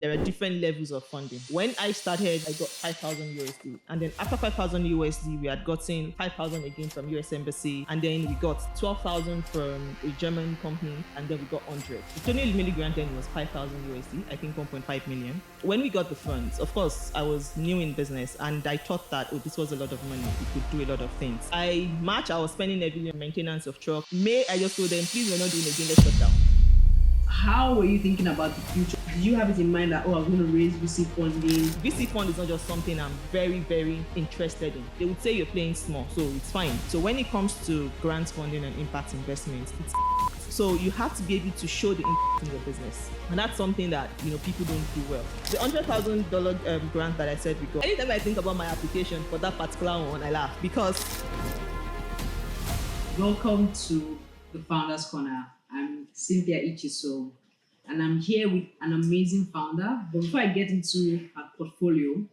There are different levels of funding. When I started, I got 5,000 USD. And then after 5,000 USD, we had gotten 5,000 again from US Embassy. And then we got 12,000 from a German company. And then we got 100. The total really granted was 5,000 USD, I think 1.5 million. When we got the funds, of course, I was new in business and I thought that, this was a lot of money. We could do a lot of things. March, I was spending heavily on maintenance of truck. May, I just told them, please, we're not doing again, let's shut down. How were you thinking about the future? Did you have it in mind that, I'm going to raise VC funding? VC fund is not just something I'm very, very interested in. They would say you're playing small, so it's fine. So when it comes to grant funding and impact investments, so you have to be able to show the impact in your business. And that's something that, people don't do well. The $100,000 grant that I said we got, anytime I think about my application for that particular one, I laugh because... Welcome to the Founders Corner. I'm Cynthia Chisom, and I'm here with an amazing founder. But before I get into her portfolio,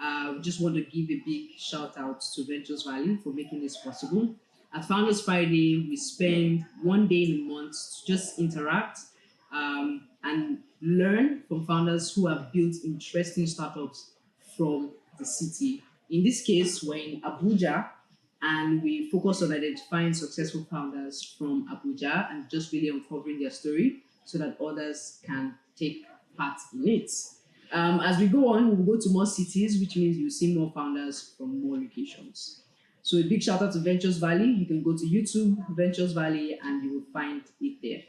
I just want to give a big shout out to Ventures Valley for making this possible. At Founders Friday, we spend one day in a month to just interact and learn from founders who have built interesting startups from the city. In this case, we're in Abuja, and we focus on identifying successful founders from Abuja and just really uncovering their story so that others can take part in it. As we go on, we'll go to more cities, which means you'll see more founders from more locations. So a big shout out to Ventures Valley. You can go to YouTube, Ventures Valley, and you will find it there.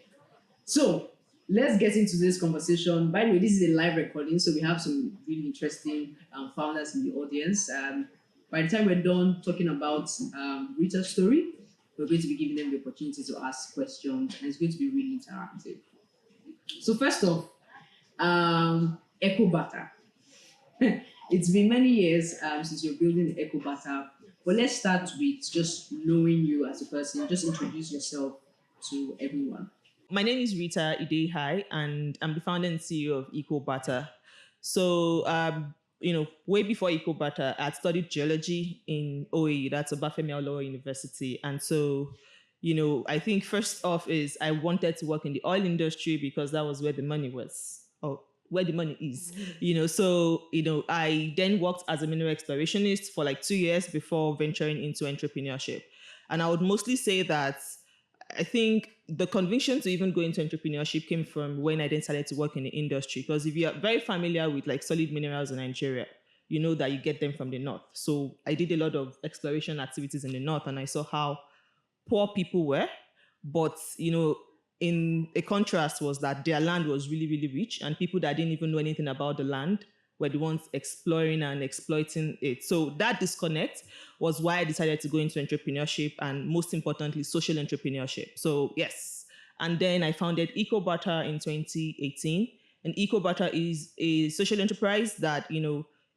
So let's get into this conversation. By the way, this is a live recording, so we have some really interesting founders in the audience. By the time we're done talking about Rita's story, we're going to be giving them the opportunity to ask questions, and it's going to be really interactive. So first off, Eco Barter. It's been many years since you're building Eco Barter, but let's start with just knowing you as a person. Just introduce yourself to everyone. My name is Rita Idehai, and I'm the founder and CEO of Eco Barter. So, way before Eco Barter, I had studied geology in OAU, that's Obafemi Awolowo University. And so, I think first off is I wanted to work in the oil industry because that was where the money was, or where the money is. So, I then worked as a mineral explorationist for like 2 years before venturing into entrepreneurship. And I would mostly say that I think the conviction to even go into entrepreneurship came from when I then started to work in the industry. Because if you're very familiar with like solid minerals in Nigeria, you know that you get them from the north. So I did a lot of exploration activities in the north, and I saw how poor people were. But, in a contrast was that their land was really, really rich, and people that didn't even know anything about the land were the ones exploring and exploiting it. So that disconnect was why I decided to go into entrepreneurship, and most importantly, social entrepreneurship. So yes. And then I founded Eco Barter in 2018. And Eco Barter is a social enterprise that,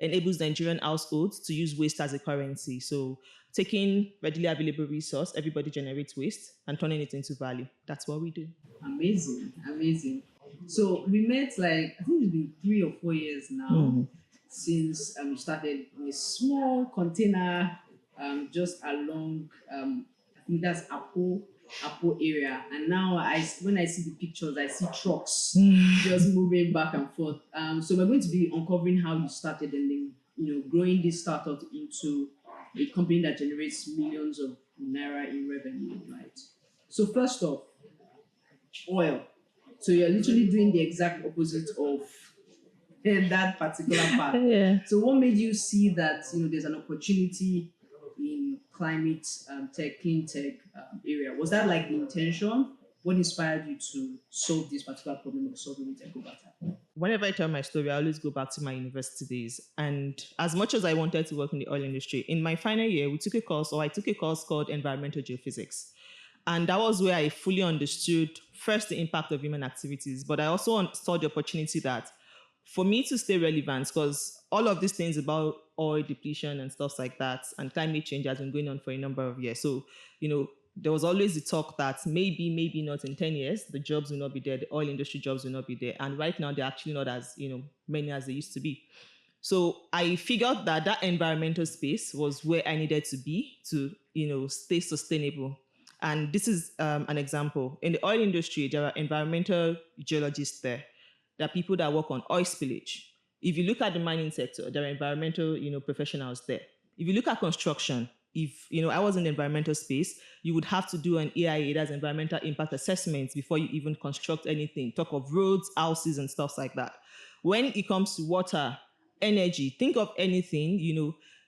enables Nigerian households to use waste as a currency. So taking readily available resource, everybody generates waste, and turning it into value. That's what we do. Amazing. So we met I think it's been 3 or 4 years now since we started in a small container just along, I think that's Apo area. And now when I see the pictures, I see trucks just moving back and forth. So we're going to be uncovering how you started and then, growing this startup into a company that generates millions of naira in revenue, right? So first off, oil. So you're literally doing the exact opposite of that particular part. Yeah. So what made you see that there's an opportunity in climate tech, clean tech area? Was that like the intention? What inspired you to solve this particular problem of solving with Eco Barter? Whenever I tell my story, I always go back to my university days. And as much as I wanted to work in the oil industry, in my final year, I took a course called Environmental Geophysics. And that was where I fully understood first the impact of human activities, but I also saw the opportunity that for me to stay relevant, because all of these things about oil depletion and stuff like that and climate change has been going on for a number of years. So, there was always the talk that maybe not in 10 years, the jobs will not be there, the oil industry jobs will not be there. And right now, they're actually not as, many as they used to be. So I figured that environmental space was where I needed to be to, stay sustainable. And this is an example. In the oil industry, there are environmental geologists there. There are people that work on oil spillage. If you look at the mining sector, there are environmental, professionals there. If you look at construction, if I was in the environmental space, you would have to do an EIA, that's environmental impact assessment, before you even construct anything. Talk of roads, houses, and stuff like that. When it comes to water, energy, think of anything,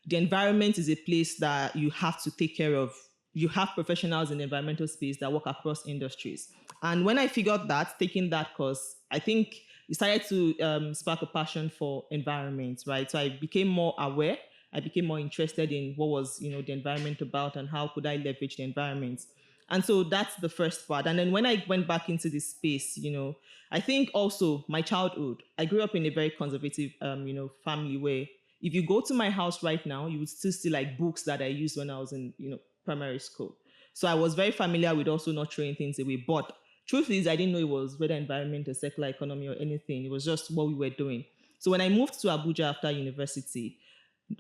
the environment is a place that you have to take care of. You have professionals in the environmental space that work across industries. And when I figured that, taking that course, I think it started to spark a passion for environment, right? So I became more aware. I became more interested in what was, the environment about and how could I leverage the environment. And so that's the first part. And then when I went back into this space, I think also my childhood, I grew up in a very conservative, family where if you go to my house right now, you would still see like books that I used when I was in, primary school. So I was very familiar with also not throwing things away. But truth is, I didn't know it was whether environment or circular economy or anything. It was just what we were doing. So when I moved to Abuja after university,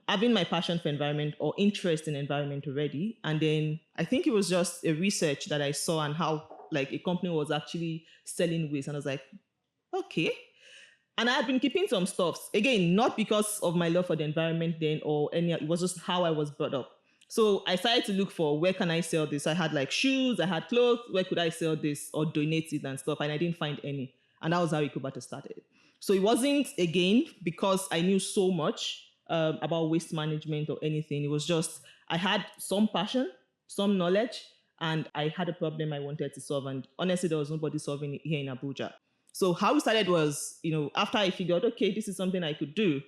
having my passion for environment or interest in environment already, and then I think it was just a research that I saw and how like a company was actually selling waste, and I was like, okay. And I had been keeping some stuffs, again, not because of my love for the environment then or any, it was just how I was brought up. So I started to look for where can I sell this. I had like shoes, I had clothes, where could I sell this or donate it and stuff, and I didn't find any. And that was how Eco Barter started. So it wasn't, again, because I knew so much about waste management or anything. It was just, I had some passion, some knowledge, and I had a problem I wanted to solve. And honestly, there was nobody solving it here in Abuja. So how we started was, after I figured, okay, this is something I could do,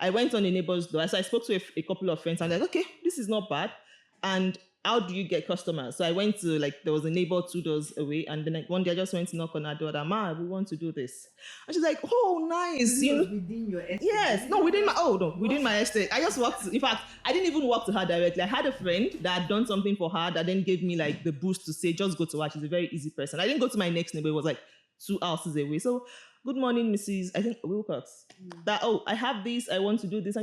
I went on a neighbor's door. So I spoke to a couple of friends and like, okay, this is not bad. And how do you get customers? So I went to there was a neighbor 2 doors away, and then one day I just went to knock on her door. Ma, we want to do this. And she's like, oh, nice. This was within your estate? Yes, no, within my estate. I just walked. In fact, I didn't even walk to her directly. I had a friend that had done something for her that then gave me the boost to say, just go to her. She's a very easy person. I didn't go to my next neighbor. It was 2 houses away. So, good morning, Mrs. I think Wilcox. That, I have this, I want to do this.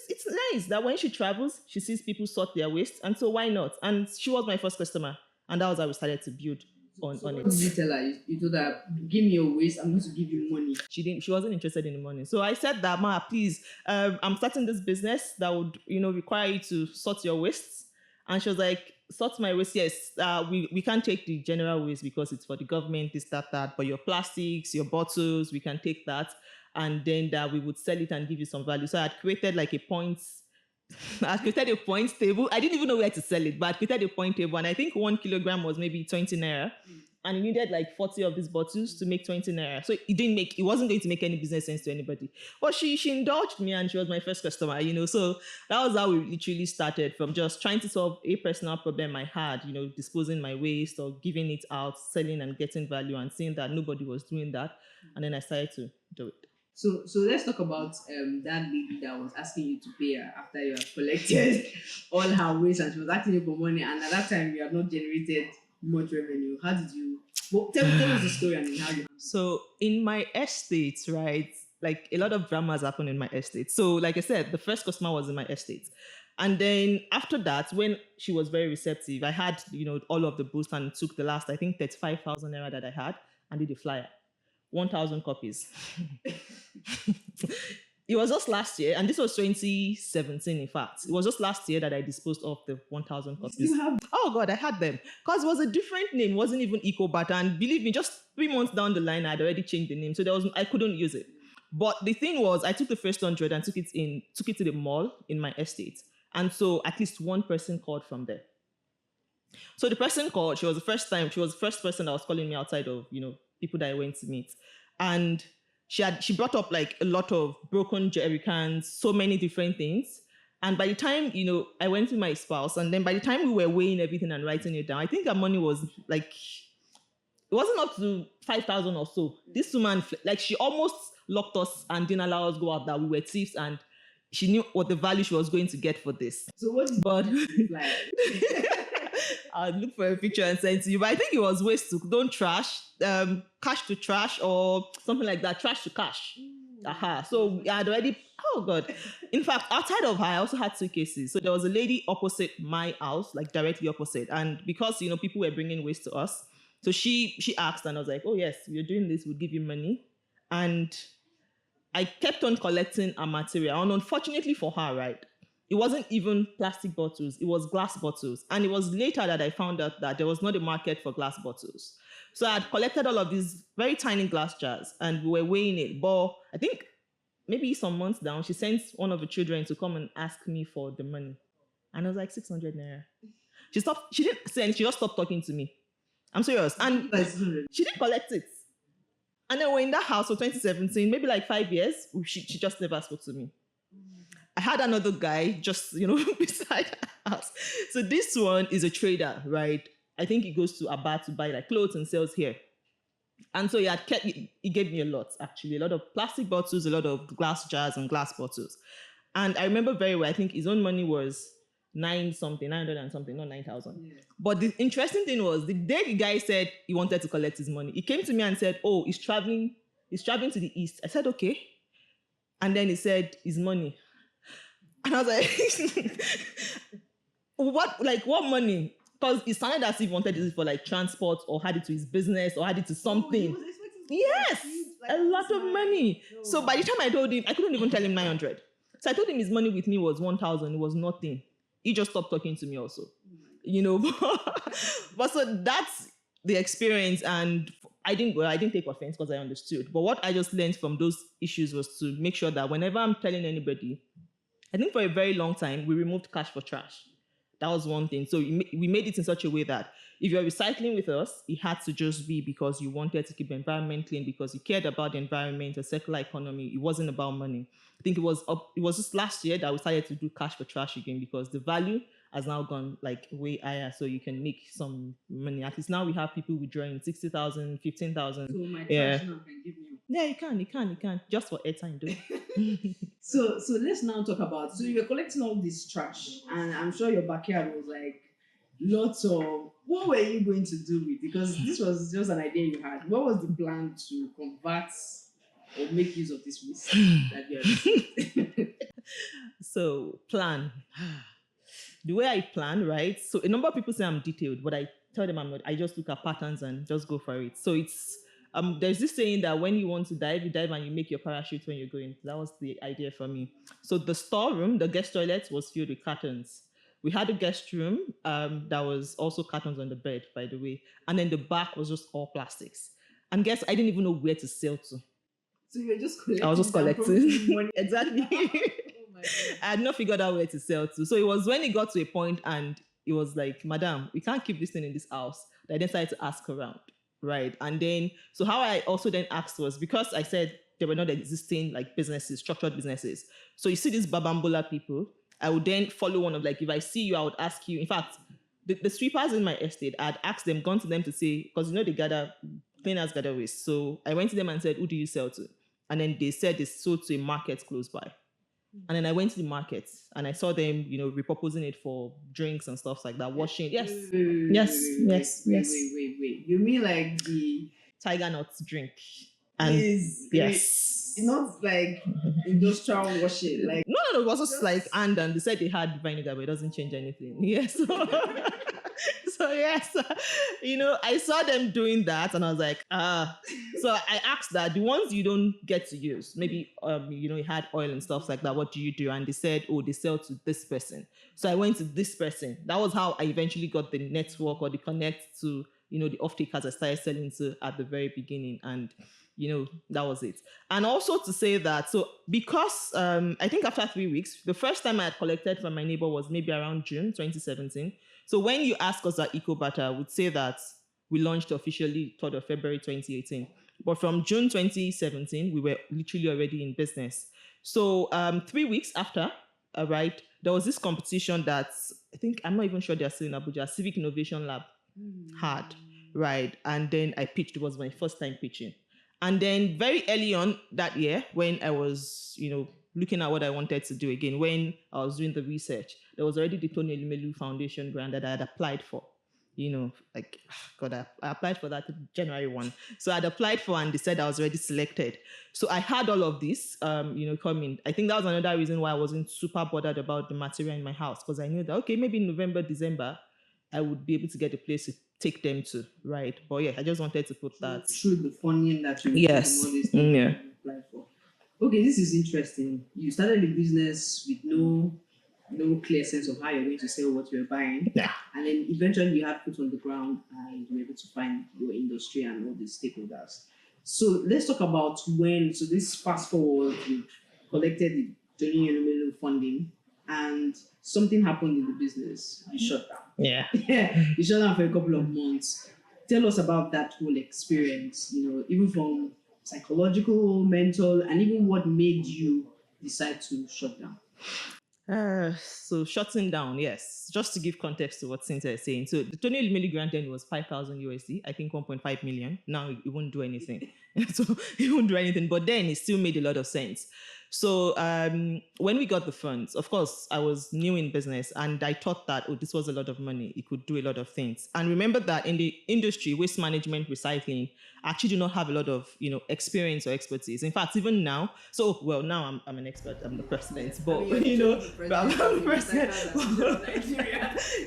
It's nice that when she travels, she sees people sort their waste. And so why not? And she was my first customer. And that was how we started to build on it. What did you tell her? You told her, give me your waste, I'm going to give you money. She wasn't interested in the money. So I said that, Ma, please, I'm starting this business that would, require you to sort your waste. And she was like, sort my waste, yes. We can't take the general waste because it's for the government, this, that. But your plastics, your bottles, we can take that. And then that we would sell it and give you some value. So I had created I created a points table. I didn't even know where to sell it, but I created a point table. And I think 1 kilogram was maybe 20 naira. And you needed 40 of these bottles to make 20 naira. So it wasn't going to make any business sense to anybody. But she indulged me, and she was my first customer, So that was how we literally started, from just trying to solve a personal problem I had, disposing my waste or giving it out, selling and getting value, and seeing that nobody was doing that. And then I started to do it. So let's talk about that lady that was asking you to pay her after you had collected all her waste, and she was asking you for money, and at that time you had not generated much revenue. How did you? Well, tell us the story and how you. So in my estate, right, a lot of dramas happened in my estate. So like I said, the first customer was in my estate. And then after that, when she was very receptive, I had, all of the boost and took the last, I think 35,000 naira that I had and did a flyer. 1,000 copies. It was just last year, and this was 2017, in fact. It was just last year that I disposed of the 1,000 copies. Oh, God, I had them. Because it was a different name. It wasn't even Eco Barter. And believe me, just 3 months down the line, I had already changed the name. So I couldn't use it. But the thing was, I took the first 100 and took it to the mall in my estate. And so at least one person called from there. So the person called. She was the first person that was calling me outside of, people that I went to meet. And she brought up a lot of broken jerry cans, so many different things. And by the time, I went with my spouse, and then by the time we were weighing everything and writing it down, I think our money was it wasn't up to 5,000 or so. This woman, she almost locked us and didn't allow us go out, that we were thieves, and she knew what the value she was going to get for this. So what did you like? I'll look for a picture and send to you. But I think it was waste to don't trash, cash to trash, or something like that. Trash to cash. Aha. So I had already, oh God. In fact, outside of her, I also had 2 cases. So there was a lady opposite my house, directly opposite. And because, people were bringing waste to us. So she asked, and I was like, oh yes, you're doing this, we'll give you money. And I kept on collecting her material. And unfortunately for her, right, it wasn't even plastic bottles, it was glass bottles. And it was later that I found out that there was not a market for glass bottles. So I had collected all of these very tiny glass jars and we were weighing it. But I think maybe some months down, she sent one of the children to come and ask me for the money. And I was like, 600 naira. She didn't send, she just stopped talking to me. I'm serious. And she didn't collect it. And then we're in that house for 2017, maybe like 5 years. She just never spoke to me. I had another guy just, beside us. So this one is a trader, right? I think he goes to Aba to buy like clothes and sells here. And so he gave me a lot, actually. A lot of plastic bottles, a lot of glass jars and glass bottles. And I remember very well, I think his own money was 900 and something, not 9,000. Yeah. But the interesting thing was the day the guy said he wanted to collect his money, he came to me and said, oh, he's traveling to the east. I said, okay. And then he said, his money. And I was like, what money? Because it sounded as if he wanted it for like transport or had it to his business or had it to something. Oh, yes, like a lot of money. No. So by the time I told him, I couldn't even tell him 900. So I told him his money with me was 1,000. It was nothing. He just stopped talking to me also. But so that's the experience. And I didn't take offense because I understood. But what I just learned from those issues was to make sure that whenever I'm telling anybody, I think for a very long time, we removed cash for trash. That was one thing. So we made it in such a way that if you're recycling with us, it had to just be because you wanted to keep the environment clean, because you cared about the environment, a circular economy. It wasn't about money. I think it was just last year that we started to do cash for trash again, because the value has now gone like way higher, so you can make some money. At least now we have people withdrawing 60,000, 15,000. So my trash now can give me. Yeah, you can. Just for airtime, though. So let's now talk about, so you were collecting all this trash, and I'm sure your backyard was like lots of, what were you going to do with it? Because this was just an idea you had. What was the plan to convert or make use of this waste that you had? So plan. The way I plan, right? So a number of people say I'm detailed, but I tell them I'm not. I just look at patterns and just go for it. So it's there's this saying that when you want to dive, you dive and you make your parachute when you're going. That was the idea for me. So the storeroom, the guest toilet, was filled with cartons. We had a guest room that was also cartons on the bed, by the way. And then the back was just all plastics. And guess I didn't even know where to sell to. So you were just collecting? I was just collecting. Money. Exactly. I had not figured out where to sell to. So it was when it got to a point and it was like, madam, we can't keep this thing in this house, that I decided to ask around. Right. And then, so how I also then asked was, because I said there were not existing like businesses, structured businesses. So you see these Babambola people, I would then follow one of like, if I see you, I would ask you. In fact, the sweepers in my estate, I'd asked them, gone to them to say, because cleaners gather waste. So I went to them and said, who do you sell to? And then they said they sold to a market close by. And then I went to the market and I saw them, repurposing it for drinks and stuff like that, washing. Yes. Wait. You mean like the tiger nuts drink? And yes. It's not like industrial washing. Like no, it was just like, and they said they had vinegar, but it doesn't change anything. Yes. So yes, I saw them doing that and I was like, So I asked that the ones you don't get to use, maybe, it had oil and stuff like that. What do you do? And they said, oh, they sell to this person. So I went to this person. That was how I eventually got the network or the connect to, the off-takers I started selling to at the very beginning. And, that was it. And also to say that, so because I think after 3 weeks, the first time I had collected from my neighbor was maybe around June 2017. So when you ask us at Eco Barter, I would say that we launched officially 3rd of February 2018. But from June 2017, we were literally already in business. So 3 weeks after, right, there was this competition that I think, I'm not even sure they're still in Abuja, Civic Innovation Lab had, right? And then I pitched. It was my first time pitching. And then very early on that year, when I was, looking at what I wanted to do again, when I was doing the research, there was already the Tony Elumelu Foundation grant that I had applied for. I applied for that January 1. So I'd applied for and they said I was already selected. So I had all of this, coming. I think that was another reason why I wasn't super bothered about the material in my house, because I knew that, okay, maybe in November, December, I would be able to get a place to take them to, right? But yeah, I just wanted to put that. through the funding that you received from all Yes. these things Yeah. that you applied for. Okay, this is interesting. You started a business with no clear sense of how you're going to sell what you're buying. Yeah. And then eventually you have put on the ground and you were able to find your industry and all the stakeholders. So let's talk about when, so this fast forward, you collected the 20 million funding and something happened in the business. You shut down. Yeah. Yeah, you shut down for a couple of months. Tell us about that whole experience, even from psychological, mental, and even what made you decide to shut down. So shutting down, yes. Just to give context to what Cynthia is saying. So the 20 million grant then was 5,000 USD, I think 1.5 million. Now it won't do anything. So it won't do anything. But then it still made a lot of sense. So when we got the funds, of course, I was new in business and I thought that, oh, this was a lot of money. It could do a lot of things. And remember that in the industry, waste management, recycling, I actually do not have a lot of, experience or expertise. In fact, even now, so, well, now I'm an expert. I'm the president, but, I'm the president.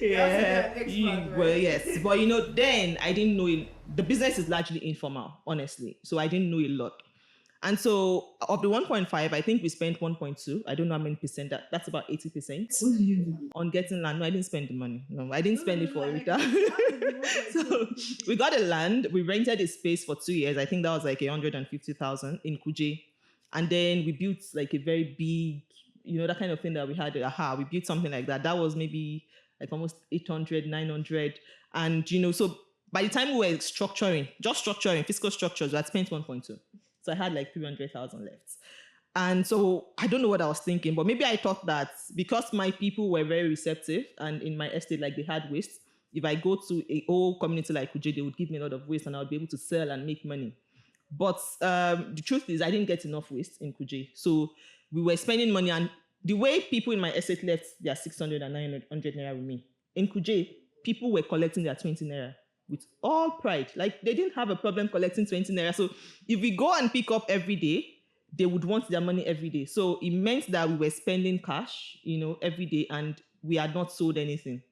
Yeah. Well, yes. But, then I didn't know it. The business is largely informal, honestly. So I didn't know a lot. And so of the 1.5, I think we spent 1.2. I don't know how many percent that's about 80% What did you do? on getting land. No, I didn't spend the money. No, I didn't spend it for Rita. So we got a land. We rented a space for 2 years. I think that was like 150,000 in Kuje. And then we built like a very big, that kind of thing that we had. We built something like that. That was maybe like almost 800, 900. And, so by the time we were structuring, fiscal structures, we had spent 1.2. So I had like 300,000 left. And so I don't know what I was thinking, but maybe I thought that because my people were very receptive and in my estate, like they had waste, if I go to a whole community like Kuje, they would give me a lot of waste and I would be able to sell and make money. But the truth is I didn't get enough waste in Kuje. So we were spending money, and the way people in my estate left their 600 and 900 naira with me, in Kuje, people were collecting their 20 naira with all pride. Like they didn't have a problem collecting 20 naira. So if we go and pick up every day, they would want their money every day. So it meant that we were spending cash, every day, and we had not sold anything.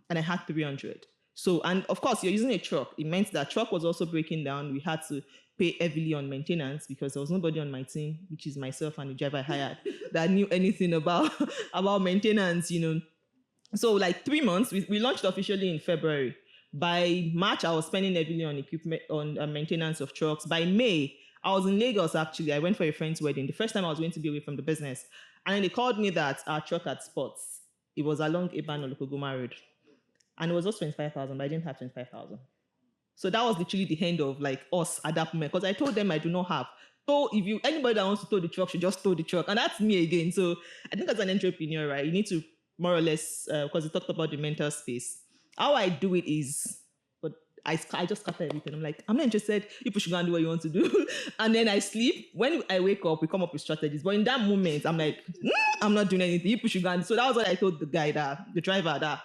And I had 300. So, and of course, you're using a truck. It meant that truck was also breaking down. We had to pay heavily on maintenance because there was nobody on my team, which is myself and the driver I hired, that knew anything about maintenance, So like 3 months, we launched officially in February. By March, I was spending heavily on equipment, on maintenance of trucks. By May, I was in Lagos, actually. I went for a friend's wedding. The first time I was going to be away from the business. And then they called me that our truck had spots. It was along Iban or Lokogoma Road. And it was just 25,000, but I didn't have 25,000. So that was literally the end of like us at that moment. Because I told them I do not have. So if anybody that wants to tow the truck should just tow the truck. And that's me again. So I think as an entrepreneur, right, you need to more or less, because we talked about the mental space. How I do it is, but I just scatter everything. I'm like, I'm not interested. People should go and do what you want to do. And then I sleep. When I wake up, we come up with strategies. But in that moment, I'm like, I'm not doing anything. People should go and. So that was what I told the guy, the driver, that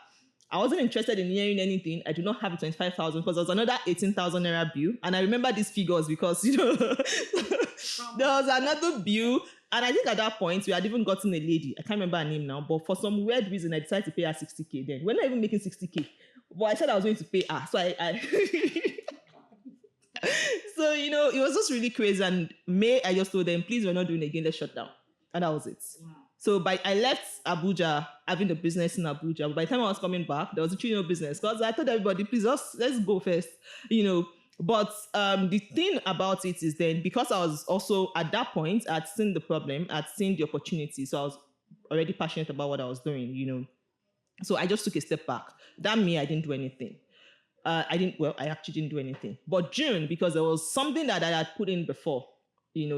I wasn't interested in hearing anything. I do not have 25,000 because there was another 18,000 naira bill. And I remember these figures because, there was another bill. And I think at that point, we had even gotten a lady. I can't remember her name now, but for some weird reason, I decided to pay her 60K then. We're not even making 60K. But I said I was going to pay her. So so, it was just really crazy. And May, I just told them, please, we're not doing it again. Let's shut down. And that was it. Wow. So I left Abuja, having the business in Abuja. But by the time I was coming back, there was literally no business. Because I told everybody, please, let's go first, But the thing about it is then, because I was also, at that point, I'd seen the problem, I'd seen the opportunity. So I was already passionate about what I was doing, So I just took a step back. That me, I didn't do anything. I actually didn't do anything. But June, because there was something that I had put in before,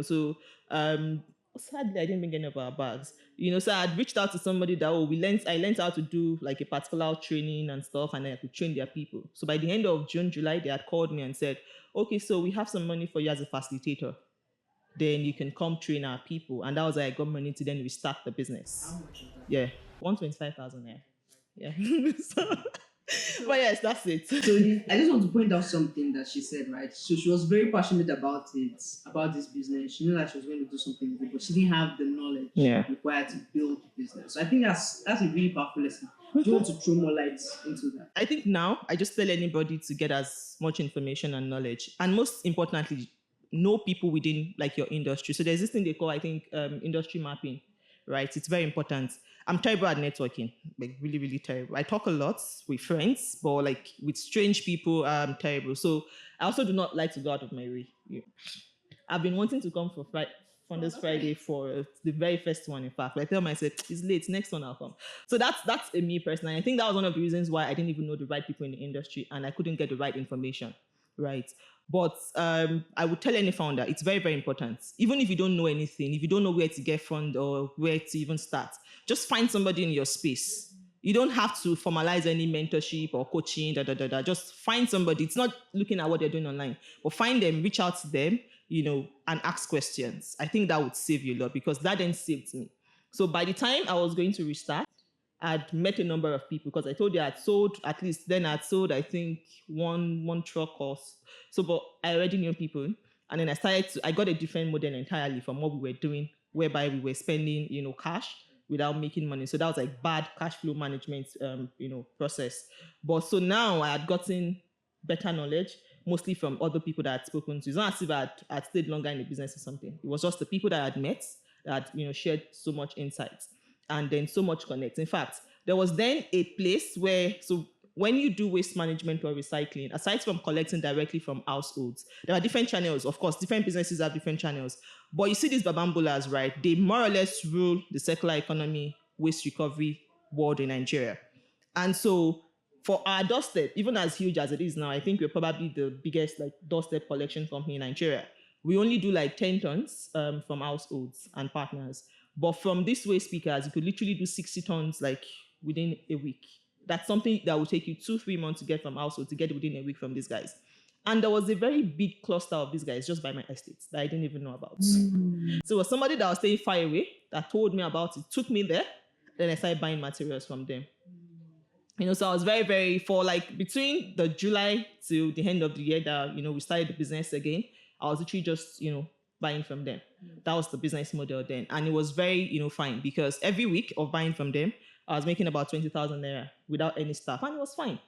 so sadly I didn't bring any of our bags. So I had reached out to somebody that I learned how to do like a particular training and stuff, and then I could train their people. So by the end of June, July, they had called me and said, okay, so we have some money for you as a facilitator. Then you can come train our people. And that was how I got money to then restart the business. How much is that? Yeah. 125,000 there. Yeah. So But yes, that's it. So I just want to point out something that she said, right? So she was very passionate about it, about this business. She knew that she was going to do something with it, but she didn't have the knowledge Yeah. required to build the business. So I think that's a really powerful lesson. Do you want to throw more light into that? I think now I just tell anybody to get as much information and knowledge, and most importantly, know people within like your industry. So there's this thing they call, I think, industry mapping, right? It's very important. I'm terrible at networking, like really, really terrible. I talk a lot with friends, but like with strange people, I'm terrible. So I also do not like to go out of my way. Yeah. I've been wanting to come for Founders Friday for the very first one. In fact, I tell myself it's late. Next one I'll come. So that's a me personally. I think that was one of the reasons why I didn't even know the right people in the industry and I couldn't get the right information. Right. But I would tell any founder it's very, very important. Even if you don't know anything, if you don't know where to get fund or where to even start, just find somebody in your space. You don't have to formalize any mentorship or coaching, Just find somebody. It's not looking at what they're doing online, but find them, reach out to them, and ask questions. I think that would save you a lot because that then saved me. So by the time I was going to restart, I'd met a number of people because I told you I'd sold, at least then I'd sold, I think, one truck or so, but I already knew people. And then I got a different model entirely from what we were doing, whereby we were spending, cash without making money. So that was like bad cash flow management, process. But so now I had gotten better knowledge, mostly from other people that I'd spoken to. It's not as if I'd stayed longer in the business or something. It was just the people that I'd met that, shared so much insights and then so much connect. In fact, there was then a place where, so when you do waste management or recycling, aside from collecting directly from households, there are different channels. Of course, different businesses have different channels. But you see these babambulas, right? They more or less rule the circular economy, waste recovery world in Nigeria. And so for our doorstep, even as huge as it is now, I think we're probably the biggest like doorstep collection company in Nigeria. We only do like 10 tons from households and partners. But from these waste speakers, you could literally do 60 tons like within a week. That's something that will take you 2-3 months to get from household to get it within a week from these guys. And there was a very big cluster of these guys just by my estate that I didn't even know about. So it was somebody that was staying far away that told me about it, took me there, then I started buying materials from them. So I was very, very, for like between the July to the end of the year that, we started the business again, I was literally just, buying from them. That was the business model then. And it was very, fine because every week of buying from them, I was making about 20,000 naira without any staff and it was fine.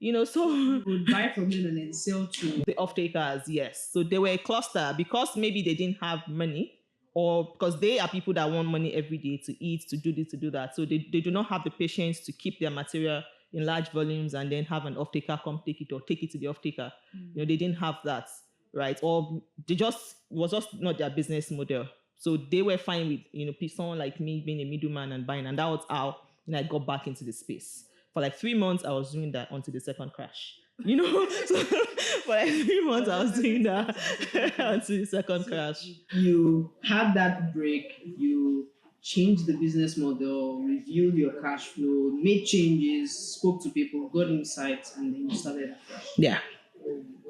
So you would buy from them and then sell to the off-takers, yes. So they were a cluster because maybe they didn't have money or because they are people that want money every day to eat, to do this, to do that. So they do not have the patience to keep their material in large volumes and then have an off-taker come take it or take it to the off-taker. They didn't have that, right? Or it was just not their business model. So they were fine with, someone like me being a middleman and buying. And that was how I got back into the space. For like 3 months, I was doing that until the second crash. So for like 3 months, I was doing that until the second crash. You had that break, you changed the business model, reviewed your cash flow, made changes, spoke to people, got insights, and then you started afresh. Yeah.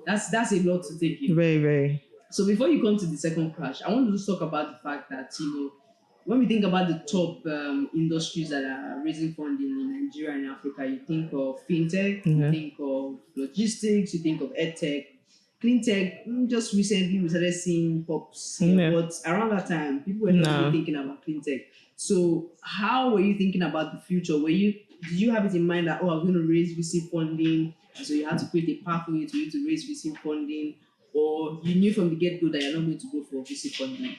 That's a lot to take in. Very, very. So before you come to the second crash, I want to just talk about the fact that, when we think about the top industries that are raising funding in Nigeria and Africa, you think of fintech, you think of logistics, you think of edtech. Clean tech, just recently we started seeing pops here, but around that time, people were not really thinking about clean tech. So how were you thinking about the future? Did you have it in mind that, I was going to raise VC funding, and so you had to create a pathway to you to raise VC funding, or you knew from the get-go that you're not going to go for VC funding?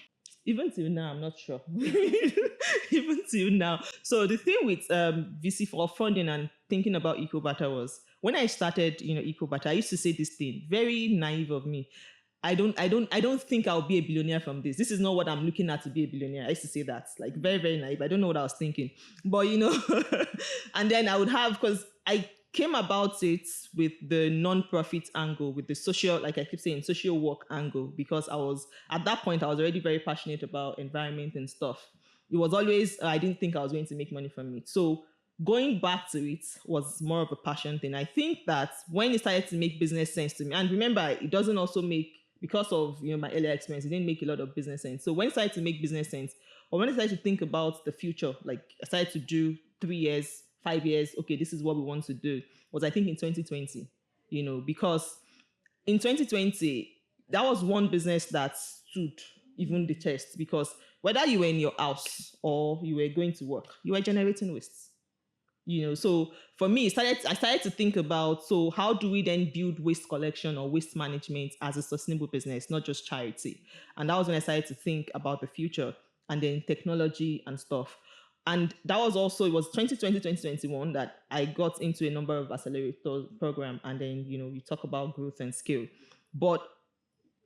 Even till now, I'm not sure. Even till now. So the thing with VC for funding and thinking about Eco Barter was when I started, Eco Barter, I used to say this thing, very naive of me. I don't think I'll be a billionaire from this. This is not what I'm looking at to be a billionaire. I used to say that, like very, very naive. I don't know what I was thinking. But, and then I would have, because I came about it with the non-profit angle, with the social, like I keep saying, social work angle, because at that point, I was already very passionate about environment and stuff. It was always, I didn't think I was going to make money from it. So going back to it was more of a passion thing. I think that when it started to make business sense to me, and remember, it doesn't also make, because of my earlier experience, it didn't make a lot of business sense. So when it started to make business sense, or when I started to think about the future, like I started to do 3 years 5 years, okay, this is what we want to do, was I think in 2020, because in 2020, that was one business that stood even the test, because whether you were in your house or you were going to work, you were generating waste. So for me, I started to think about, so how do we then build waste collection or waste management as a sustainable business, not just charity? And that was when I started to think about the future and then technology and stuff. And that was also, it was 2020, 2021 that I got into a number of accelerator program. And then, you talk about growth and scale. But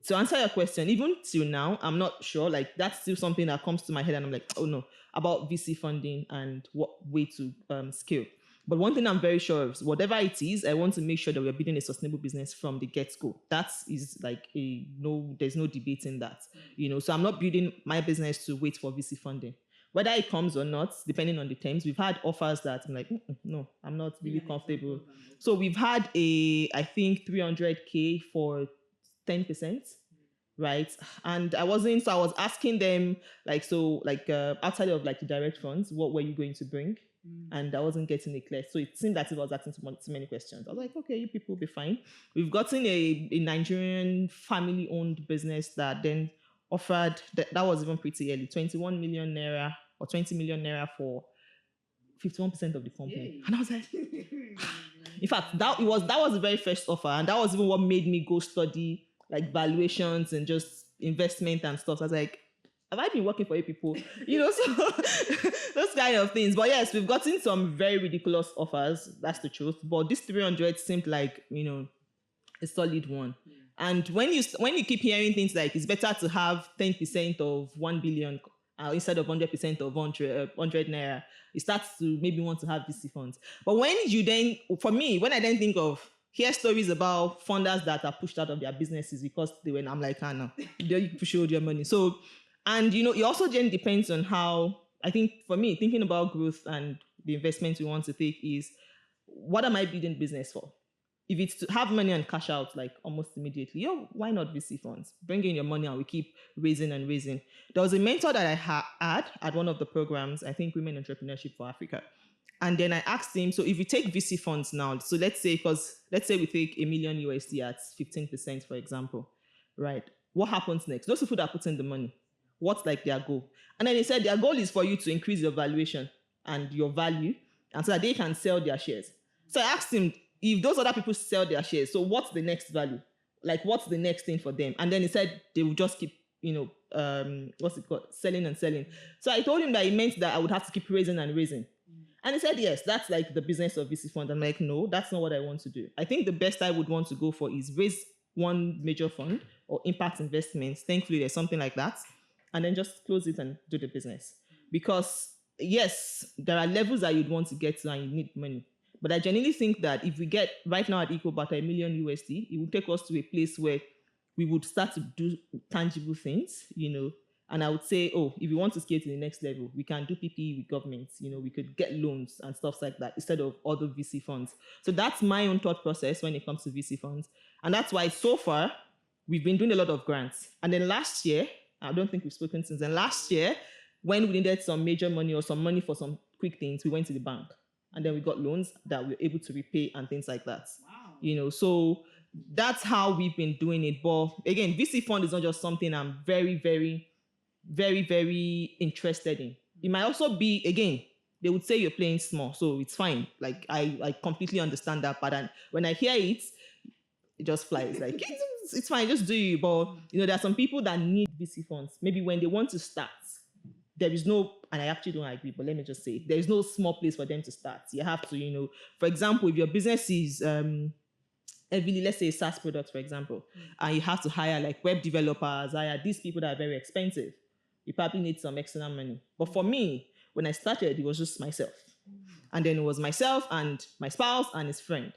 to answer your question, even till now, I'm not sure. Like, that's still something that comes to my head, and I'm like, oh no, about VC funding and what way to scale. But one thing I'm very sure of, whatever it is, I want to make sure that we're building a sustainable business from the get-go. That is like there's no debate in that. So I'm not building my business to wait for VC funding. Whether it comes or not, depending on the terms, we've had offers that I'm like, no, I'm not really comfortable. So we've had I think 300K for 10%, right? And I was asking them, outside of like the direct funds, what were you going to bring? And I wasn't getting it clear. So it seemed that I was asking too many questions. I was like, okay, you people will be fine. We've gotten a Nigerian family-owned business that then offered, that was even pretty early, 21 million naira or 20 million naira for 51% of the company. And I was like, in fact, that was the very first offer. And that was even what made me go study like valuations and just investment and stuff. So I was like, have I been working for you people? So those kind of things. But yes, we've gotten some very ridiculous offers. That's the truth. But this 300 seemed like, a solid one. Yeah. And when you keep hearing things like it's better to have 10% of 1 billion instead of 100% of 100 naira, it starts to maybe want to have VC funds. But when I then think of, hear stories about founders that are pushed out of their businesses because I'm like, no, you push all your money. So, and it also then depends on how, I think for me, thinking about growth and the investments we want to take is, what am I building business for? If it's to have money and cash out like almost immediately, why not VC funds? Bring in your money and we keep raising and raising. There was a mentor that I had at one of the programs, I think Women Entrepreneurship for Africa. And then I asked him, so if we take VC funds now, so let's say we take $1 million USD at 15%, for example, right? What happens next? Those people that put in the money, what's like their goal? And then he said their goal is for you to increase your valuation and your value, and so that they can sell their shares. So I asked him, if those other people sell their shares, so what's the next value? Like, what's the next thing for them? And then he said they will just keep, what's it called? Selling and selling. So I told him that it meant that I would have to keep raising and raising. And he said, yes, that's like the business of VC fund. I'm like, no, that's not what I want to do. I think the best I would want to go for is raise one major fund or impact investments. Thankfully, there's something like that. And then just close it and do the business. Because yes, there are levels that you'd want to get to and you need money. But I genuinely think that if we get right now at Eco Barter $1 million USD, it would take us to a place where we would start to do tangible things, And I would say, if we want to scale to the next level, we can do PPE with governments, we could get loans and stuff like that instead of other VC funds. So that's my own thought process when it comes to VC funds. And that's why so far we've been doing a lot of grants. And then last year, I don't think we've spoken since then, last year, when we needed some major money or some money for some quick things, we went to the bank. And then we got loans that we were able to repay and things like that. Wow. So that's how we've been doing it. But again, VC fund is not just something I'm very, very, very, very interested in. It might also be, again, they would say you're playing small, so it's fine. Like, I completely understand that. But when I hear it, it just flies. Like, it's fine, just do it. But, there are some people that need VC funds. Maybe when they want to start, there is no, and I actually don't agree, but let me just say, there is no small place for them to start. You have to, for example, if your business is heavily, let's say SaaS products, for example, and you have to hire like web developers, hire these people that are very expensive, you probably need some extra money. But for me, when I started, it was just myself. And then it was myself and my spouse and his friend.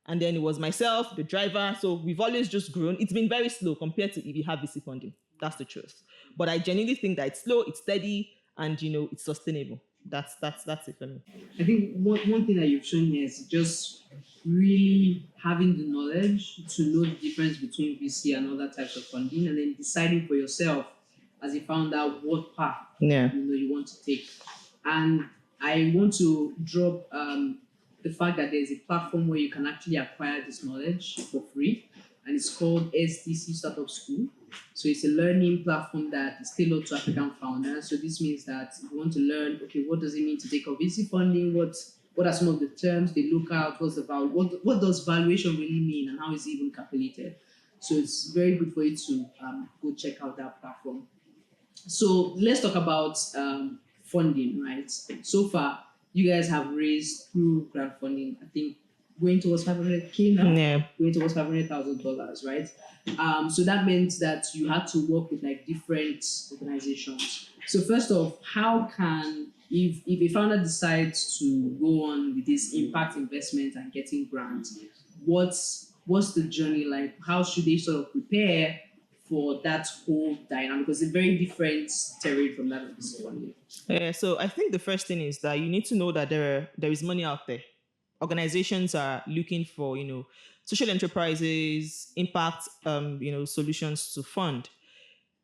And then it was myself, the driver. So we've always just grown. It's been very slow compared to if you have VC funding. That's the truth. But I genuinely think that it's slow, it's steady, and it's sustainable. That's it for me. I think one thing that you've shown here is just really having the knowledge to know the difference between VC and other types of funding, and then deciding for yourself as a founder what path you want to take. And I want to drop the fact that there's a platform where you can actually acquire this knowledge for free, and it's called SDC Startup School. So it's a learning platform that is tailored to African founders. So this means that if you want to learn, okay, what does it mean to take up VC funding? What are some of the terms they look out? What's the value? What does valuation really mean, and how is it even calculated? So it's very good for you to go check out that platform. So let's talk about funding, right? So far, you guys have raised through crowdfunding, I think, going towards 500K now, Yeah. going towards $500,000, right? So that meant that you had to work with like different organizations. So first off, how can, if a founder decides to go on with this impact investment and getting grants, what's the journey like? How should they sort of prepare for that whole dynamic? Because it's a very different terrain from that of this funding. Yeah, so I think the first thing is that you need to know that there is money out there. Organizations are looking for, social enterprises, impact, solutions to fund.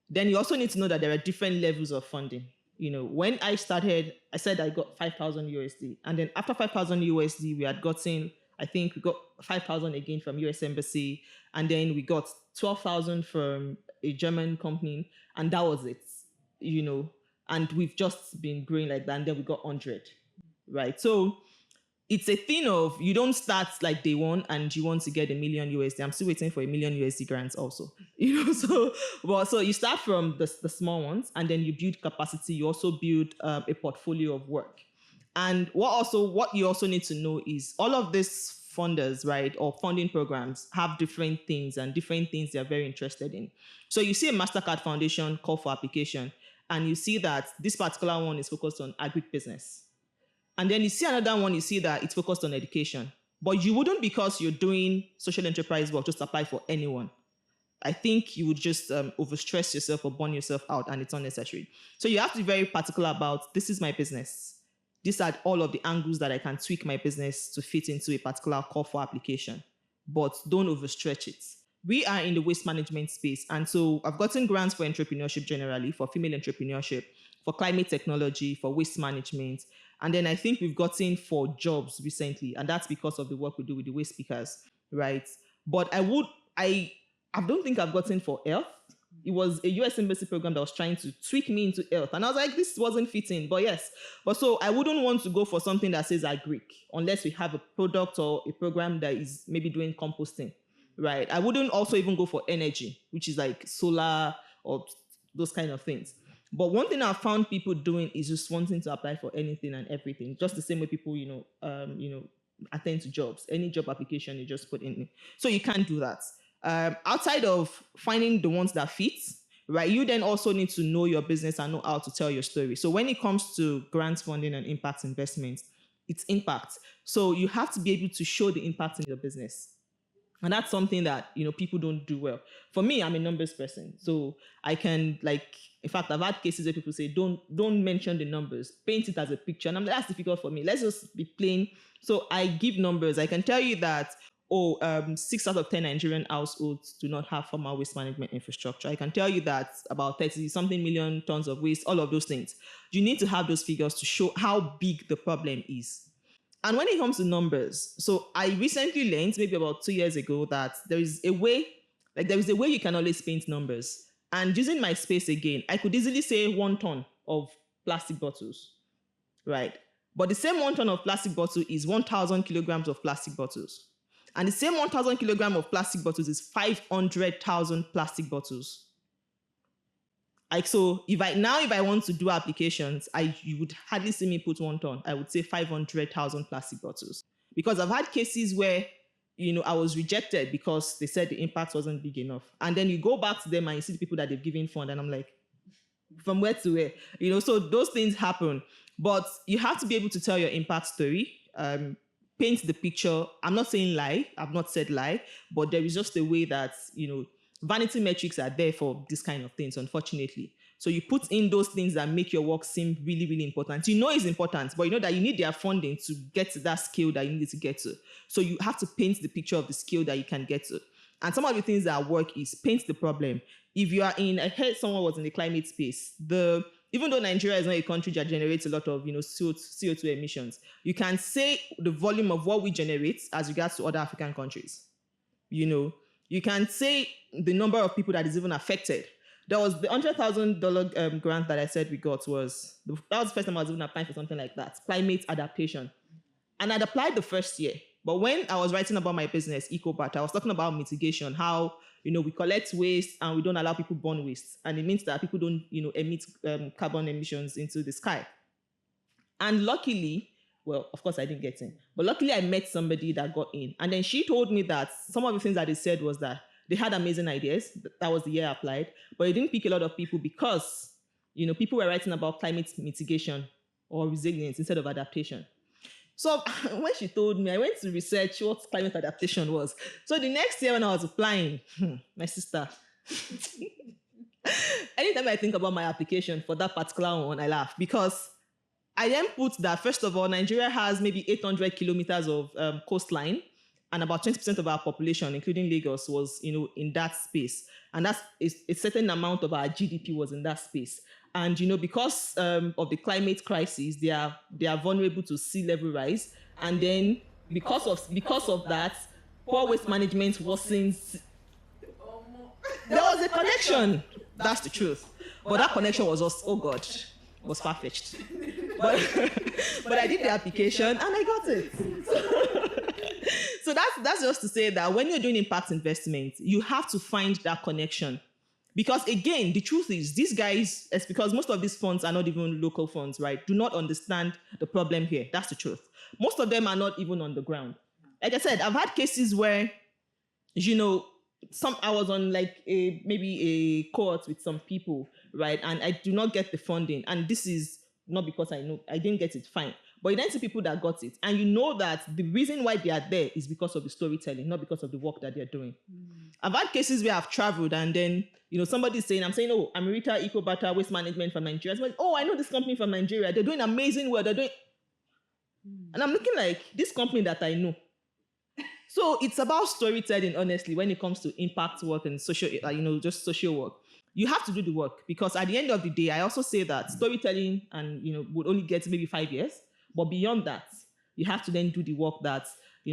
Then you also need to know that there are different levels of funding. When I started, I said I got 5,000 USD. And then after 5,000 USD, we had gotten, I think we got 5,000 again from US Embassy. And then we got 12,000 from a German company. And that was it, and we've just been growing like that. And then we got 100, right? So it's a thing of you don't start like day one and you want to get $1 million USD. I'm still waiting for $1 million USD grants also. So you start from the small ones and then you build capacity. You also build a portfolio of work. And what you also need to know is all of these funders, right, or funding programs have different things and different things they're very interested in. So you see a MasterCard Foundation call for application and you see that this particular one is focused on agribusiness. And then you see another one, you see that it's focused on education. But you wouldn't, because you're doing social enterprise work, just apply for anyone. I think you would just overstress yourself or burn yourself out, and it's unnecessary. So you have to be very particular about, this is my business. These are all of the angles that I can tweak my business to fit into a particular call for application. But don't overstretch it. We are in the waste management space. And so I've gotten grants for entrepreneurship generally, for female entrepreneurship, for climate technology, for waste management. And then I think we've gotten for jobs recently. And that's because of the work we do with the waste speakers, right? But I don't think I've gotten for health. It was a US Embassy program that was trying to tweak me into health. And I was like, this wasn't fitting, but yes. But so I wouldn't want to go for something that says agric unless we have a product or a program that is maybe doing composting, right? I wouldn't also even go for energy, which is like solar or those kind of things. But one thing I've found people doing is just wanting to apply for anything and everything, just the same way people, attend to jobs. Any job application you just put in. So you can't do that. Outside of finding the ones that fit, right, you then also need to know your business and know how to tell your story. So when it comes to grants funding and impact investments, it's impact. So you have to be able to show the impact in your business. And that's something that, people don't do well. For me, I'm a numbers person. So I can, in fact, I've had cases where people say, don't mention the numbers, paint it as a picture. And I'm like, that's difficult for me. Let's just be plain. So I give numbers. I can tell you that, 6 out of 10 Nigerian households do not have formal waste management infrastructure. I can tell you that about 30-something million tons of waste, all of those things. You need to have those figures to show how big the problem is. And when it comes to numbers, so I recently learned, maybe about 2 years ago, that there is a way you can always paint numbers. And using my space again, I could easily say 1 ton of plastic bottles, right? But the same 1 ton of plastic bottle is 1,000 kilograms of plastic bottles. And the same 1,000 kilograms of plastic bottles is 500,000 plastic bottles. So if I want to do applications, you would hardly see me put 1 ton. I would say 500,000 plastic bottles. Because I've had cases where, I was rejected because they said the impact wasn't big enough. And then you go back to them and you see the people that they've given fund, and I'm like, from where to where? So those things happen. But you have to be able to tell your impact story. Paint the picture. I'm not saying lie. I've not said lie. But there is just a way that, vanity metrics are there for this kind of things, unfortunately. So you put in those things that make your work seem really, really important. You know it's important, but you know that you need their funding to get to that scale that you need to get to. So you have to paint the picture of the scale that you can get to. And some of the things that work is paint the problem. If you are I heard someone was in the climate space, the even though Nigeria is not a country that generates a lot of, CO2 emissions, you can say the volume of what we generate as regards to other African countries. You can say the number of people that is even affected. There was the $100,000 grant that I said we got that was the first time I was even applying for something like that, climate adaptation. And I'd applied the first year. But when I was writing about my business, Eco Barter, I was talking about mitigation, how, we collect waste and we don't allow people burn waste. And it means that people don't, emit carbon emissions into the sky. And luckily, well, of course I didn't get in, but luckily I met somebody that got in. And then she told me that some of the things that they said was that they had amazing ideas. That was the year I applied, but it didn't pick a lot of people because, people were writing about climate mitigation or resilience instead of adaptation. So when she told me, I went to research what climate adaptation was. So the next year when I was applying, my sister, anytime I think about my application for that particular one, I laugh because I then put that, first of all, Nigeria has maybe 800 kilometers of coastline, and about 20% of our population, including Lagos, was, in that space. And that's a certain amount of our GDP was in that space. And, because of the climate crisis, they are vulnerable to sea level rise. And then because of that, poor waste management worsens. There was a connection. That's the truth. But that connection was just, oh God, was far-fetched. But I did the application and I got it. So that's just to say that when you're doing impact investment, you have to find that connection. Because again, the truth is, these guys, it's because most of these funds are not even local funds, right? Do not understand the problem here. That's the truth. Most of them are not even on the ground. Like I said, I've had cases where, I was on maybe a cohort with some people, right? And I do not get the funding. And this is not because I didn't get it, fine. But you then see people that got it. And you know that the reason why they are there is because of the storytelling, not because of the work that they're doing. I've had cases where I've traveled and then, somebody's saying, I'm saying, oh, I'm Rita Eco Barter Waste Management from Nigeria. Like, oh, I know this company from Nigeria. They're doing amazing work. And I'm looking like this company that I know. So it's about storytelling, honestly, when it comes to impact work and social, just social work. You have to do the work because at the end of the day, I also say that storytelling would only get maybe 5 years. But beyond that, you have to then do the work that,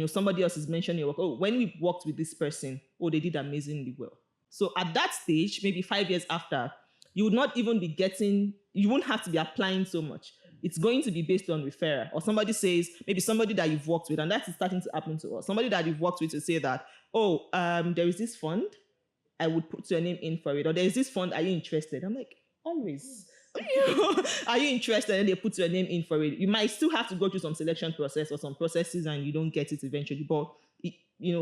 somebody else is mentioning your work. Oh, when we worked with this person, oh, they did amazingly well. So at that stage, maybe 5 years after, you would not even be you won't have to be applying so much. It's going to be based on referral. Or somebody says, maybe somebody that you've worked with, and that is starting to happen to us. Somebody that you've worked with to say that, oh, there is this fund, I would put your name in for it. Or there is this fund, are you interested? I'm like, always. Are you interested? And they put your name in for it. You might still have to go through some selection process or some processes and you don't get it eventually. But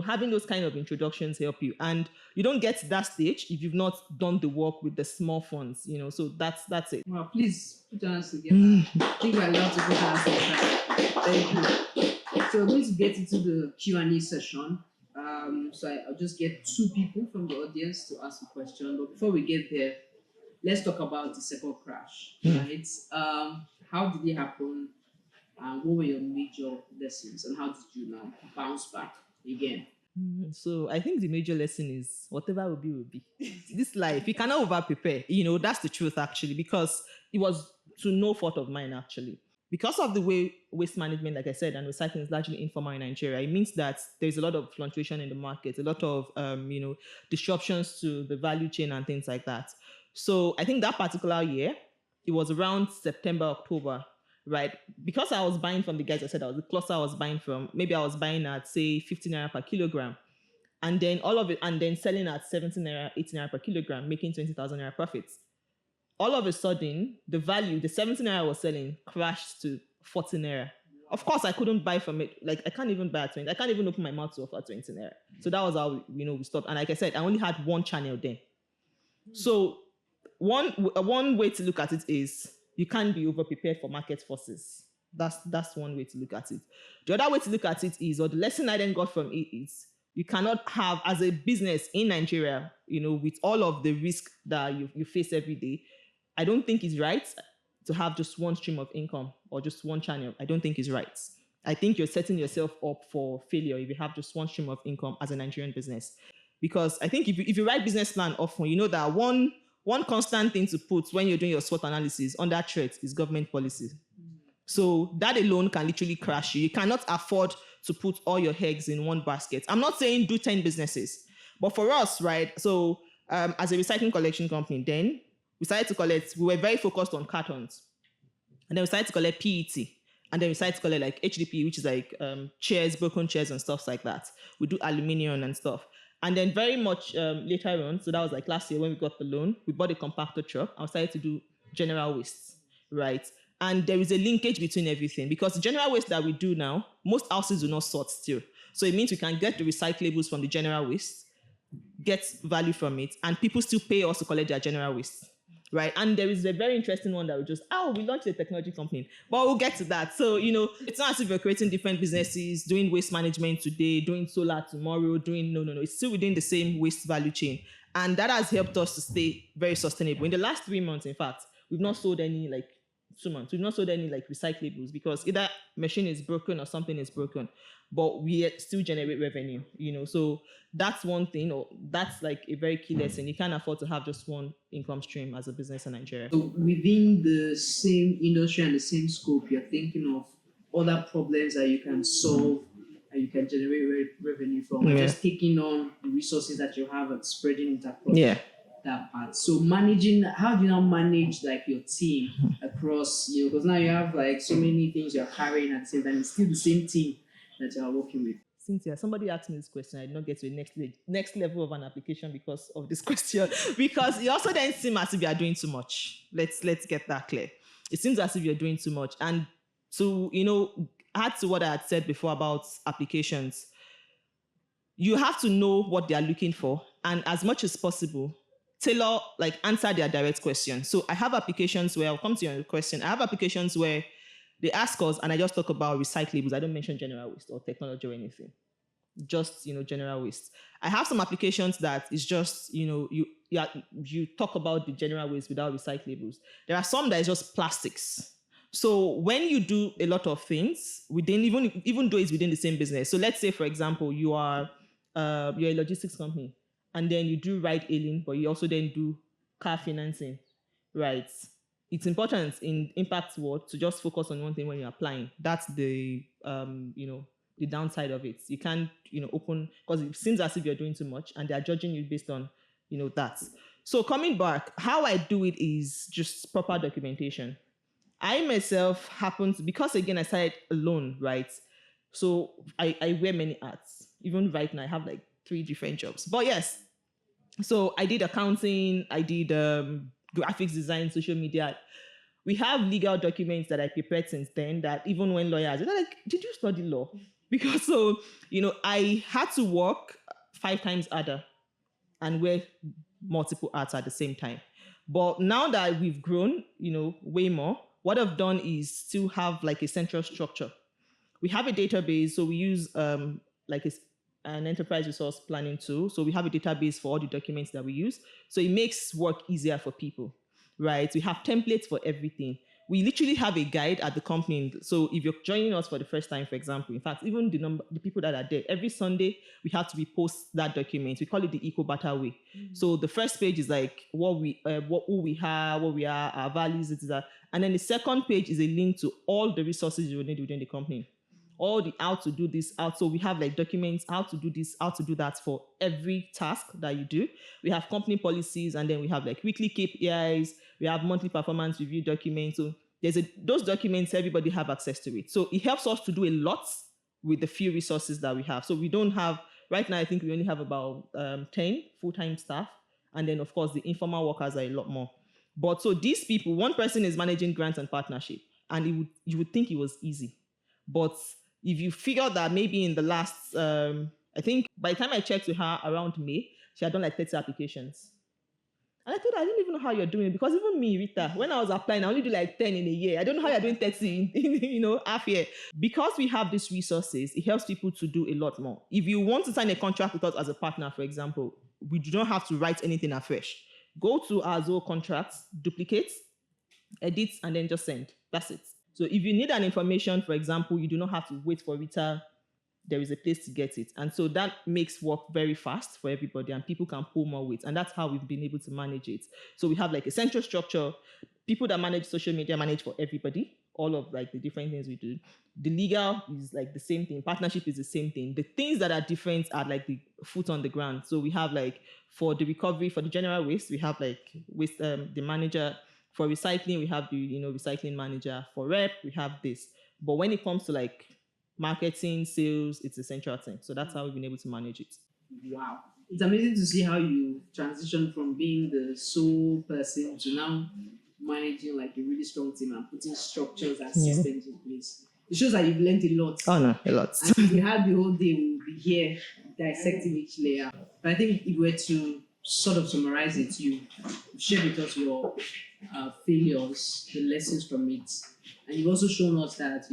having those kind of introductions help you. And you don't get to that stage if you've not done the work with the small funds, so that's it. Well, please put your hands together. I think we're allowed to put our hands together. Thank you. So we're going to get into the Q&A session. So I'll just get 2 people from the audience to ask a question. But before we get there, let's talk about the second crash. Right? How did it happen? What were your major lessons? And how did you now bounce back again? So I think the major lesson is whatever will be, will be. This life, you cannot over-prepare. That's the truth, actually, because it was to no fault of mine, actually. Because of the way waste management, like I said, and recycling is largely informal in Nigeria, it means that there's a lot of fluctuation in the market, a lot of, disruptions to the value chain and things like that. So I think that particular year, it was around September, October, right? Because I was buying from the guys I said, the cluster I was buying from, maybe I was buying at, say, 15 naira per kilogram. And then all of it, and then selling at 17 naira, 18 naira per kilogram, making 20,000 naira profits. All of a sudden, the value, the 17 naira I was selling crashed to 40 naira. Of course, I couldn't buy from it. Like, I can't even buy at 20. I can't even open my mouth to offer 20 naira. So that was how, we stopped. And like I said, I only had one channel then. So one way to look at it is you can't be over-prepared for market forces. That's one way to look at it. The other way to look at it is, or the lesson I then got from it is, you cannot have, as a business in Nigeria, with all of the risk that you face every day, I don't think it's right to have just one stream of income or just one channel. I don't think it's right. I think you're setting yourself up for failure if you have just one stream of income as a Nigerian business. Because I think if you write business plan often, you know that one one constant thing to put when you're doing your SWOT analysis on that threat is government policy. So that alone can literally crash you. You cannot afford to put all your eggs in one basket. I'm not saying do 10 businesses, but for us, right? So as a recycling collection company, then we started to collect, we were very focused on cartons. And then we started to collect PET. And then we started to collect like HDP, which is like chairs, broken chairs and stuff like that. We do aluminum and stuff. And then very much later on, so that was like last year when we got the loan, we bought a compactor truck and we started to do general waste, right? And there is a linkage between everything because the general waste that we do now, most houses do not sort still. So it means we can get the recyclables from the general waste, get value from it, and people still pay us to collect their general waste, right? And there is a very interesting one that we launched a technology company, but we'll get to that. So, it's not as if we're creating different businesses, doing waste management today, doing solar tomorrow, no. It's still within the same waste value chain. And that has helped us to stay very sustainable. In the last 3 months, in fact, we've not sold any 2 months. We've not sold any recyclables because either machine is broken or something is broken, but we still generate revenue, So that's one thing, or that's a very key lesson. You can't afford to have just one income stream as a business in Nigeria. So within the same industry and the same scope, you're thinking of other problems that you can solve and you can generate revenue from, and just taking on the resources that you have and spreading it across that part. So how do you now manage your team across, because now you have so many things you're carrying at the same time. It's still the same team that you are working with. Cynthia, somebody asked me this question. I did not get to the next level of an application because of this question. Because it also then seems as if you are doing too much. Let's get that clear. It seems as if you're doing too much. And to, add to what I had said before about applications, you have to know what they are looking for. And as much as possible, tailor, answer their direct question. So I have applications where, I'll come to your question. I have applications where they ask us, and I just talk about recyclables. I don't mention general waste or technology or anything. Just, general waste. I have some applications that is just, you talk about the general waste without recyclables. There are some that is just plastics. So when you do a lot of things within, even though it's within the same business. So let's say, for example, you're a logistics company, and then you do ride hailing, but you also then do car financing, right? It's important in impact world to just focus on one thing when you're applying. That's the the downside of it. You can't open, because it seems as if you're doing too much, and they're judging you based on that. So coming back, how I do it is just proper documentation. I myself happen to, because again I started alone, right? So I wear many hats. Even right now I have 3 different jobs. But yes, so I did accounting, I did graphics design, social media. We have legal documents that I prepared since then that even when lawyers, they're like, did you study law? Because I had to work 5 times harder and wear multiple hats at the same time. But now that we've grown, way more, what I've done is still have a central structure. We have a database, so we use an enterprise resource planning tool. So we have a database for all the documents that we use. So it makes work easier for people, right? We have templates for everything. We literally have a guide at the company. So if you're joining us for the first time, for example, in fact, even the people that are there, every Sunday, we have to repost that document. We call it the Eco Barter way. Mm-hmm. So the first page is who we are, our values, etc. And then the second page is a link to all the resources you will need within the company. All the how to do this out. So we have documents, how to do this, how to do that for every task that you do. We have company policies, and then we have weekly KPIs. We have monthly performance review documents. So those documents, everybody have access to it. So it helps us to do a lot with the few resources that we have. So we don't have, right now I think we only have about 10 full-time staff. And then of course the informal workers are a lot more. But so these people, one person is managing grants and partnership, and you would think it was easy. But if you figure that maybe in the last, I think by the time I checked with her around May, she had done 30 applications. And I told her, I didn't even know how you're doing it, because even me, Rita, when I was applying, I only do 10 in a year. I don't know how you're doing 30 in half year. Because we have these resources, it helps people to do a lot more. If you want to sign a contract with us as a partner, for example, we do not have to write anything afresh. Go to our Zoho contracts, duplicate, edit, and then just send. That's it. So if you need an information, for example, you do not have to wait for Rita there is a place to get it. And so that makes work very fast for everybody, and people can pull more weight. And that's how we've been able to manage it. So we have like a central structure. People that manage social media manage for everybody, all of like the different things we do. The legal is like the same thing. Partnership is the same thing. The things that are different are like the foot on the ground. So we have like for the recovery, for the general waste, we have like waste the manager. For recycling, we have the recycling manager. For rep, we have this. But when it comes to like marketing, sales, it's a central thing. So that's how we've been able to manage it. Wow. It's amazing to see how you transition from being the sole person to now managing like a really strong team and putting structures and systems in place. It shows that you've learned a lot. Oh no, a lot. And if we had the whole day, we would be here dissecting each layer. But I think if we were to sort of summarize it, you've shared with us your failures, the lessons from it. And you've also shown us that,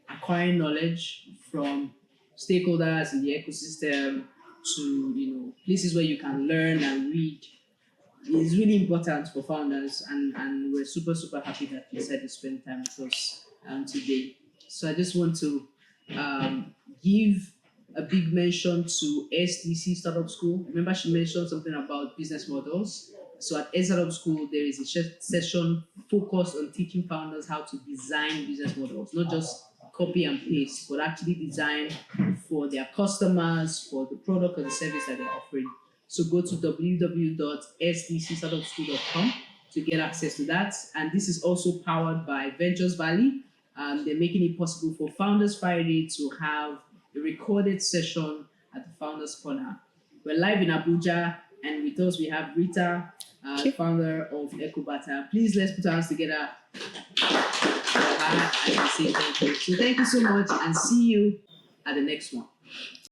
acquiring knowledge from stakeholders in the ecosystem to, places where you can learn and read is really important for founders. And we're super, super happy that you said to spend time with us today. So I just want to give a big mention to SDC Startup School. Remember, she mentioned something about business models. So at Startup School, there is a session focused on teaching founders how to design business models, not just copy and paste, but actually design for their customers, for the product or the service that they're offering. So go to www.sdcstartupschool.com to get access to that. And this is also powered by Ventures Valley. They're making it possible for Founders Friday to have a recorded session at the Founders Corner. We're live in Abuja, and with us we have Rita, founder of Eco Barter. Please let's put our hands together for her and say thank you. So thank you so much, and see you at the next one.